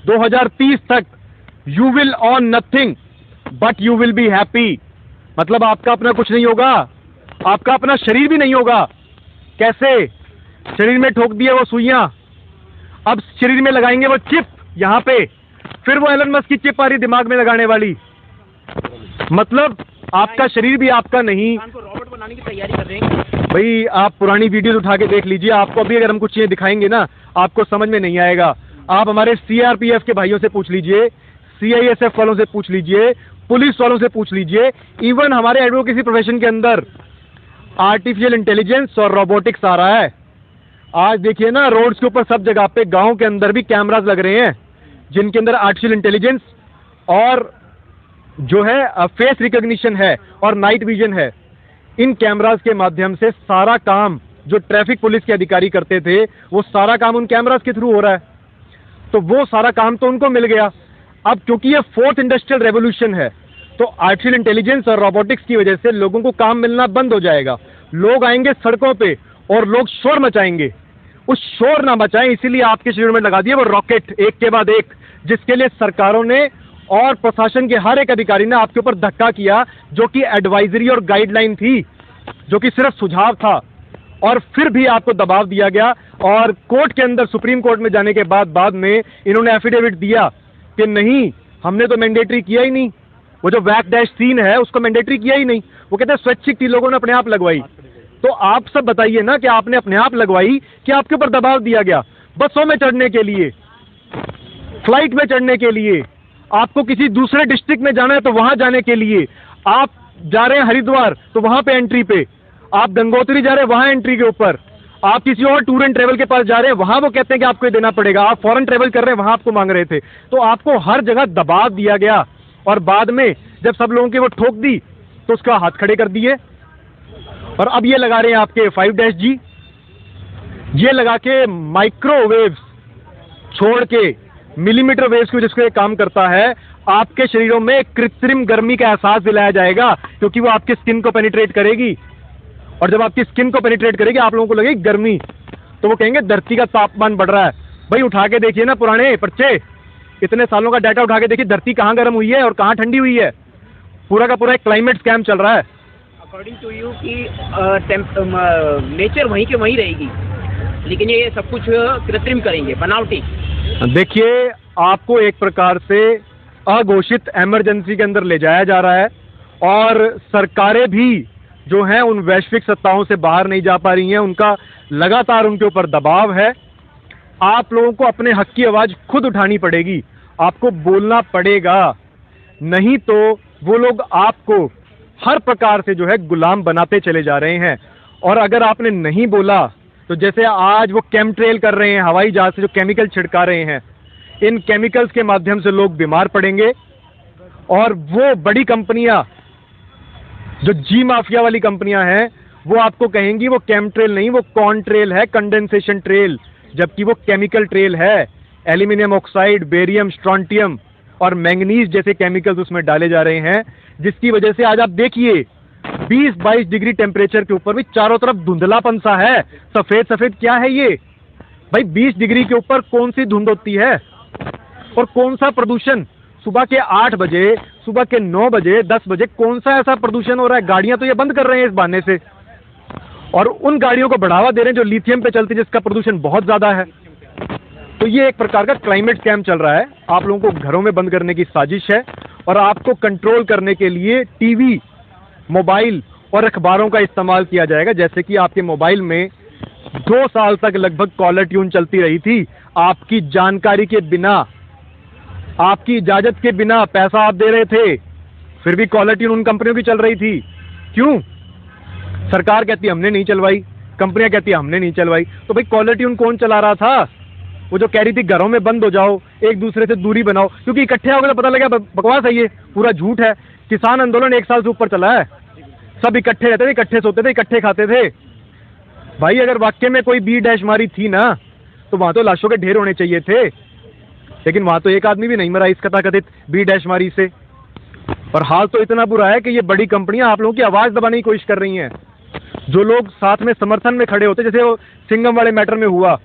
2030 तक you will on nothing but you will be happy. मतलब आपका अपना कुछ नहीं होगा, आपका अपना शरीर भी नहीं होगा। कैसे? शरीर में ठोक दिए वो सुइयां, अब शरीर में लगाएंगे वो चिप यहां पे, फिर वो एलन मस्क की चिप आ रही दिमाग में लगाने वाली। मतलब आपका शरीर भी आपका नहीं। रोबोट बनाने की तैयारी कर रहे हैं भाई, आप पुरानी वीडियोस उठा के देख लीजिए, आपको अभी अगर हम कुछ चीजें दिखाएंगे ना आपको समझ में नहीं आएगा। आप हमारे सीआरपीएफ के भाइयों से पूछ लीजिए, सीआईएसएफ वालों से पूछ लीजिए, पुलिस वालों से पूछ लीजिए, इवन हमारे एडवोकेसी प्रोफेशन के अंदर आर्टिफिशियल इंटेलिजेंस और रोबोटिक्स आ रहा है। आज देखिए ना, रोड्स के ऊपर सब जगह पे, गांव के अंदर भी कैमरास लग रहे हैं जिनके अंदर आर्टिफिशियल इंटेलिजेंस और जो है फेस रिकॉग्निशन है और नाइट विजन है। इन कैमरास के माध्यम से सारा काम जो ट्रैफिक पुलिस के अधिकारी करते थे वो सारा काम उन कैमरास के थ्रू हो रहा है। तो वो सारा काम तो उनको मिल गया। अब क्योंकि ये फोर्थ इंडस्ट्रियल रेवोल्यूशन है तो आर्टिफिशियल इंटेलिजेंस और रोबोटिक्स की वजह से लोगों को काम मिलना बंद हो जाएगा। लोग आएंगे सड़कों पे और लोग शोर मचाएंगे। उस शोर ना मचाएं, इसीलिए आपके शरीर में लगा दिया वो रॉकेट एक के बाद एक, जिसके लिए सरकारों ने और प्रशासन के हर एक अधिकारी ने आपके ऊपर धक्का किया, जो कि एडवाइजरी और गाइडलाइन थी, जो कि सिर्फ सुझाव था, और फिर भी आपको दबाव दिया गया। और कोर्ट के अंदर, सुप्रीम कोर्ट में जाने के बाद में इन्होंने एफिडेविट दिया कि नहीं, हमने तो मैंडेटरी किया ही नहीं। वो जो वैक-3 है उसको मैंडेटरी किया ही नहीं। वो कहते हैं स्वैच्छिक थी, लोगों ने अपने आप लगवाई। तो आप सब बताइए ना कि आपने अपने आप लगवाई कि आपके ऊपर दबाव दिया गया? बसों में चढ़ने के लिए, फ्लाइट में चढ़ने के लिए, आपको किसी दूसरे डिस्ट्रिक्ट में जाना है तो वहां जाने के लिए, आप जा रहे हैं हरिद्वार तो वहां पे एंट्री पे, आप गंगोत्री जा रहे हैं वहां एंट्री के ऊपर, आप किसी और टूर एंड ट्रेवल के पास जा रहे हैं वहां वो कहते हैं कि आपको ये देना पड़ेगा, आप फॉरेन ट्रेवल कर रहे हैं वहां आपको मांग रहे थे। तो आपको हर जगह दबाव दिया गया और बाद में जब सब लोगों की वो ठोक दी तो उसका हाथ खड़े कर दिए। और अब ये लगा रहे हैं आपके 5G, ये लगा के माइक्रोवेव्स छोड़ के मिलीमीटर वेव्स की जिसको ये काम करता है, आपके शरीरों में कृत्रिम गर्मी का एहसास दिलाया जाएगा, क्योंकि वो आपकी स्किन को पेनिट्रेट करेगी। और जब आपकी स्किन को पेनिट्रेट करेगी आप लोगों को लगेगी गर्मी, तो वो कहेंगे धरती का तापमान बढ़ रहा है। भाई उठा के देखिए ना पुराने पर्चे, इतने सालों का डाटा उठा के देखिए, धरती कहाँ गर्म हुई है और कहाँ ठंडी हुई है। पूरा का पूरा एक क्लाइमेट स्कैम चल रहा है। अकॉर्डिंग टू यू कि नेचर वहीं के वहीं रहेगी, लेकिन ये सब कुछ कृत्रिम करेंगे, बनावटी। देखिए, आपको एक प्रकार से अघोषित इमरजेंसी के अंदर ले जाया जा रहा है और सरकारें भी जो हैं उन वैश्विक सत्ताओं से बाहर नहीं जा पा रही हैं, उनका लगातार उनके ऊपर दबाव है। आप लोगों को अपने हक की आवाज खुद उठानी पड़ेगी, आपको बोलना पड़ेगा, नहीं तो वो लोग आपको हर प्रकार से जो है गुलाम बनाते चले जा रहे हैं। और अगर आपने नहीं बोला तो जैसे आज वो केमट्रेल कर रहे हैं, हवाई जहाज से जो केमिकल छिड़का रहे हैं, इन केमिकल्स के माध्यम से लोग बीमार पड़ेंगे। और वो बड़ी कंपनियां जो जी माफिया वाली कंपनियां हैं वो आपको कहेंगी वो केमट्रेल नहीं, वो कॉन्ट्रेल है, कंडेंसेशन ट्रेल, जबकि वो केमिकल ट्रेल है। एल्यूमिनियम ऑक्साइड, बेरियम, स्ट्रोंटियम और मैंगनीज जैसे केमिकल्स उसमें डाले जा रहे हैं, जिसकी वजह से आज आप देखिए 20-22 डिग्री टेम्परेचर के ऊपर भी चारों तरफ धुंधलापन सा है। सफेद सफेद क्या है ये भाई? 20 डिग्री के ऊपर कौन सी धुंध होती है और कौन सा प्रदूषण? सुबह के 8 बजे, सुबह के 9 बजे, 10 बजे कौन सा ऐसा प्रदूषण हो रहा है? गाड़ियां तो ये बंद कर रहे हैं इस बहाने से, और उन गाड़ियों को बढ़ावा दे रहे हैं जो लिथियम पे चलती है, जिसका प्रदूषण बहुत ज्यादा है। तो ये एक प्रकार का क्लाइमेट स्कैम चल रहा है। आप लोगों को घरों में बंद करने की साजिश है और आपको कंट्रोल करने के लिए टीवी, मोबाइल और अखबारों का इस्तेमाल किया जाएगा। जैसे कि आपके मोबाइल में 2 साल तक लगभग कॉलर ट्यून चलती रही थी, आपकी जानकारी के बिना, आपकी इजाजत के बिना पैसा आप दे रहे थे, फिर भी कॉलर ट्यून उन कंपनियों की चल रही थी। क्यों? सरकार कहती है हमने नहीं चलवाई, कंपनियां कहती है हमने नहीं चलवाई। तो भाई कॉलर ट्यून कौन चला रहा था? वो जो कह रही थी घरों में बंद हो जाओ, एक दूसरे से दूरी बनाओ, क्योंकि इकट्ठे हो गए तो पता लगा बकवास है, ये पूरा झूठ है। किसान आंदोलन 1 साल से ऊपर चला है, सब इकट्ठे रहते थे, इकट्ठे सोते थे, इकट्ठे खाते थे। भाई अगर वाक्य में कोई बी डैश मारी थी ना, तो वहां तो लाशों के ढेर होने चाहिए थे, लेकिन वहां तो एक आदमी भी नहीं मरा इस कथाकथित बी डैश मारी से। और हाल तो इतना बुरा है कि ये बड़ी कंपनियां आप लोगों की आवाज दबाने की कोशिश कर रही हैं। जो लोग साथ में समर्थन में खड़े होते, जैसे वो सिंघम वाले मैटर में हुआ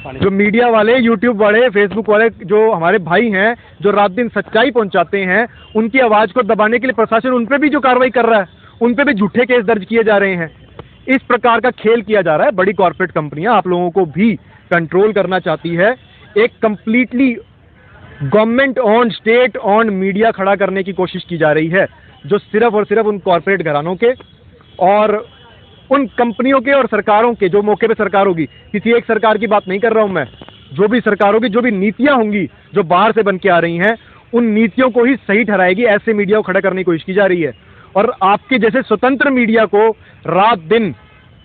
जो मीडिया वाले, यूट्यूब वाले, फेसबुक वाले, जो हमारे भाई हैं, जो रात दिन सच्चाई पहुंचाते हैं, उनकी आवाज को दबाने के लिए प्रशासन उन पे भी जो कार्रवाई कर रहा है, उन पे भी झूठे केस दर्ज किए जा रहे हैं। इस प्रकार का खेल किया जा रहा है। बड़ी कॉर्पोरेट कंपनियां आप लोगों को भी कंट्रोल करना चाहती है। एक completely government on, state on media खड़ा करने की कोशिश की जा रही है, जो सिर्फ और सिर्फ उन कॉर्पोरेट घरानों के और उन कंपनियों के और सरकारों के, जो मौके पे सरकार होगी, किसी एक सरकार की बात नहीं कर रहा हूं मैं, जो भी सरकार होगी, जो भी नीतियां होंगी जो बाहर से बन के आ रही हैं, उन नीतियों को ही सही ठहराएगी। ऐसे मीडिया को खड़ा करने की कोशिश की जा रही है और आपके जैसे स्वतंत्र मीडिया को रात दिन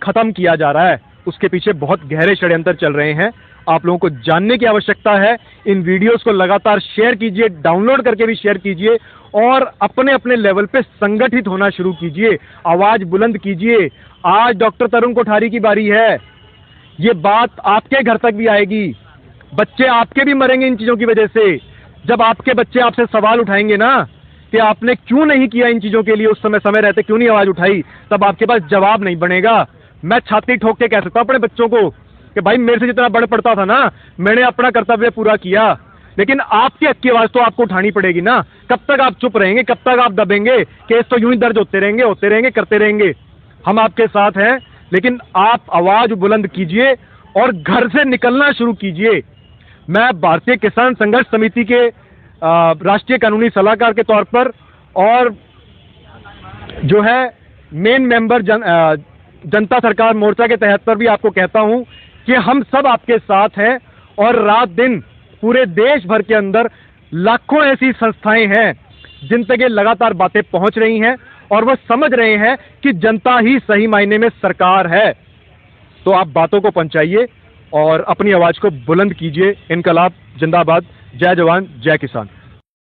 खत्म किया जा रहा है। उसके पीछे बहुत गहरे षड्यंत्र चल रहे हैं। आप लोगों को जानने की आवश्यकता है। इन वीडियोस को लगातार शेयर कीजिए, डाउनलोड करके भी शेयर कीजिए और अपने अपने लेवल पे संगठित होना शुरू कीजिए, आवाज बुलंद कीजिए। आज डॉक्टर तरुण कोठारी की बारी है। ये बात आपके घर तक भी आएगी। बच्चे आपके भी मरेंगे इन चीजों की वजह से। जब आपके बच्चे आपसे सवाल उठाएंगे ना कि आपने क्यों नहीं किया इन चीजों के लिए, उस समय रहते क्यों नहीं आवाज उठाई, तब आपके पास जवाब नहीं बनेगा। मैं छाती ठोक के कह सकता हूं अपने बच्चों को कि भाई मेरे से जितना बढ़ पड़ता था ना, मैंने अपना कर्तव्य पूरा किया, लेकिन आपकी हक की आवाज तो आपको उठानी पड़ेगी ना। कब तक आप चुप रहेंगे, कब तक आप दबेंगे? केस तो यूं ही दर्ज होते रहेंगे, करते रहेंगे। हम आपके साथ हैं, लेकिन आप आवाज बुलंद कीजिए और घर से निकलना शुरू कीजिए। मैं भारतीय किसान संघर्ष समिति के राष्ट्रीय कानूनी सलाहकार के तौर पर और जो है मेन मेंबर जनता सरकार मोर्चा के तहत पर भी आपको कहता हूं कि हम सब आपके साथ हैं और रात दिन पूरे देश भर के अंदर लाखों ऐसी संस्थाएं हैं जिन तक ये लगातार बातें पहुंच रही हैं और वो समझ रहे हैं कि जनता ही सही मायने में सरकार है। तो आप बातों को पहुंचाइए और अपनी आवाज को बुलंद कीजिए। इनकलाब जिंदाबाद। जय जवान, जय किसान।